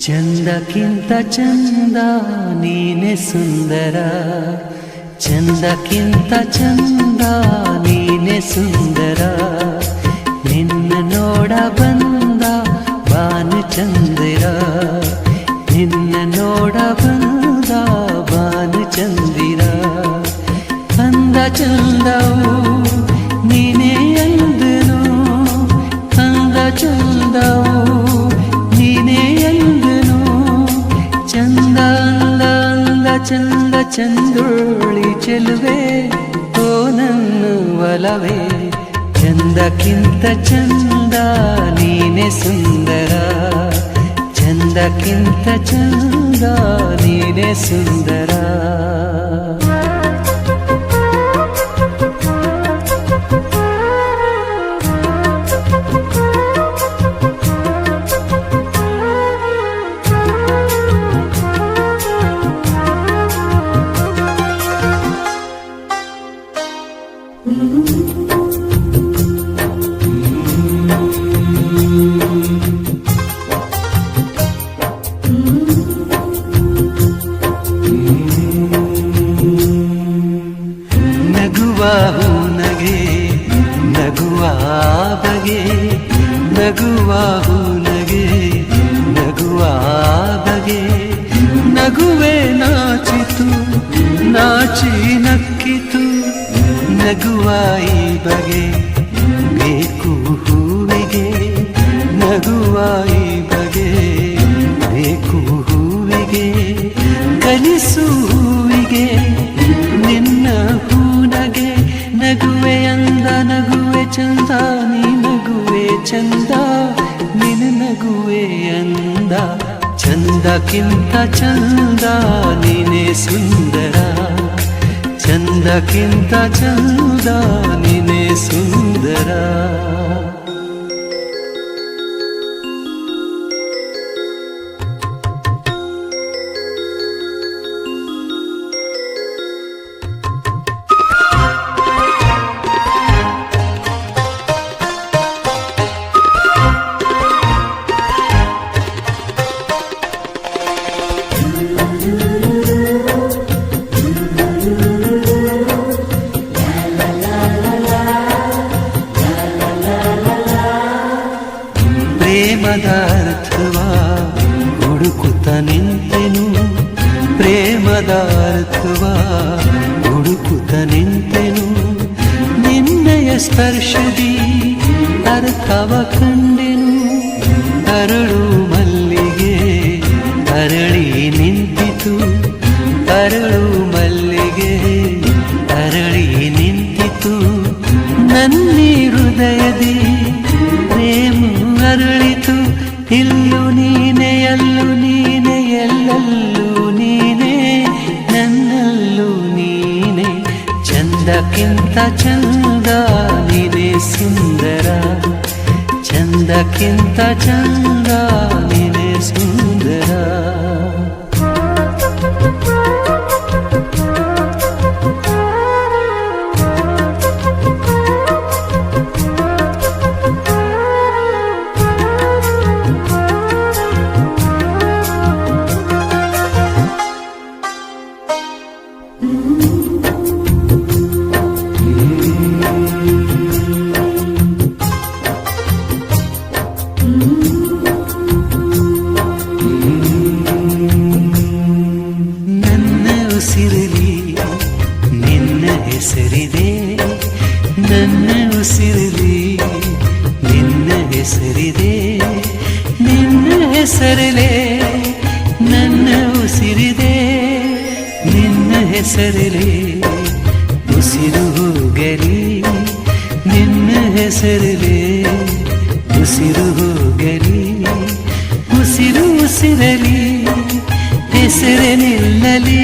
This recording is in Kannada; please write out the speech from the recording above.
ಚಂದಕ್ಕಿಂತ ಚಂದ ನೀನೆ ಸುಂದರ, ಚಂದಕ್ಕಿಂತ ಚಂದ ನೀನೆ ಸುಂದರ. ನಿನ್ನ ನೋಡ ಬಂದ ಭಾನುಚಂದಿರ, ನಿನ್ನ ನೋಡ ಬಂದ ಭಾನುಚಂದಿರ. ಅಂದ ಚಂದವು ನೀನೇ ಅಂದನು, ಅಂದ ಚಂದವು ನೀನೇ ಅಂದನು. ಚಂದ ಅಂದ ಅಂದ ಚಂದ ಚಂದುಳ್ಳಿ ಚೆಲುವೆ ಓ ನನ್ನ ಒಲವೇ. ಚಂದಕ್ಕಿಂತ ಚಂದ ನೀನೆ ಸುಂದರ, ಚಂದಕ್ಕಿಂತ ಚಂದ ನೀನೆ ಸುಂದರ. ನಗೆ ನಗುವ ಬಗೆ, ನಗುವ ನಗೆ ನಗುವ ಬಗೆ. ನಗುವೆ ನಾಚಿತು ನಾಚಿ ನಕ್ಕಿತು, ನಗುವ ಈ ಬಗೆ ಬೇಕು ಹೂವಿಗೆ. ನಗುವ ಈ ಬಗೆ ಬೇಕು ಹೂವಿಗೆ. ಕಲಿಸು ಹೂವಿಗೆ ನಿನ್ನ ಹೂನಗೆ. ನಗುವೆ ಅಂದ ನಗುವೆ ಚಂದ, ನೀ ನಗುವೆ ಚಂದ, ನಿನ್ನ ನಗುವೆ ಅಂದ. ಚಂದಕ್ಕಿಂತ ಚಂದ ನೀನೆ ಸುಂದರ, ಚಂದಕ್ಕಿಂತ ಚಂದ ನೀನೆ ಸುಂದರ. ಪ್ರೇಮದ ಅರ್ಥವ ಹುಡುಕುತ್ತ ನಿಂತೆನು, ಪ್ರೇಮದ ಅರ್ಥವ ಹುಡುಕುತ್ತ ನಿಂತೆನು. ನಿನ್ನಯ ಸ್ಪರ್ಶದಿ ಅರ್ಥವ ಕಂಡೆನು. ಅರಳು ಮಲ್ಲಿಗೆ ಅರಳಿ ನಿಂತಿತು, ಅರಳು ಮಲ್ಲಿಗೆ ಅರಳಿ ನಿಂತಿತು. ನನ್ನಿ ಹೃದಯದಿ ಪ್ರೇಮ ಅರಳಿತು. ಇಲ್ಲು ನೀನೆ ಅಲ್ಲು ನೀನೆ ಎಲ್ಲಲ್ಲೂ ನೀನೆ, ನನ್ನಲ್ಲೂ ನೀನೆ. ಚಂದಕ್ಕಿಂತ ಚಂದ ನೀನೆ ಸುಂದರ, ಚಂದಕ್ಕಿಂತ ಚಂದ ನೀನೆ ಸುಂದರ. ನನ್ನ ಉಸಿರಲಿ ನಿನ್ನ ಹೆಸರಿದೆ, ನನ್ನ ಉಸಿರಲಿ ನಿನ್ನ ಹೆಸರಿದೆ. ನಿನ್ನ ಹೆಸರಲೇ ಹೆಸರಲಿ ಉಸಿರು ಹೋಗಲಿ ನಿನ್ನ ಹೆಸರಲಿ ಉಸಿರು ಹೋಗಲಿ ಉಸಿರು ಉಸಿರಲಿ ಹೆಸರೇ ನಿಲ್ಲಲಿ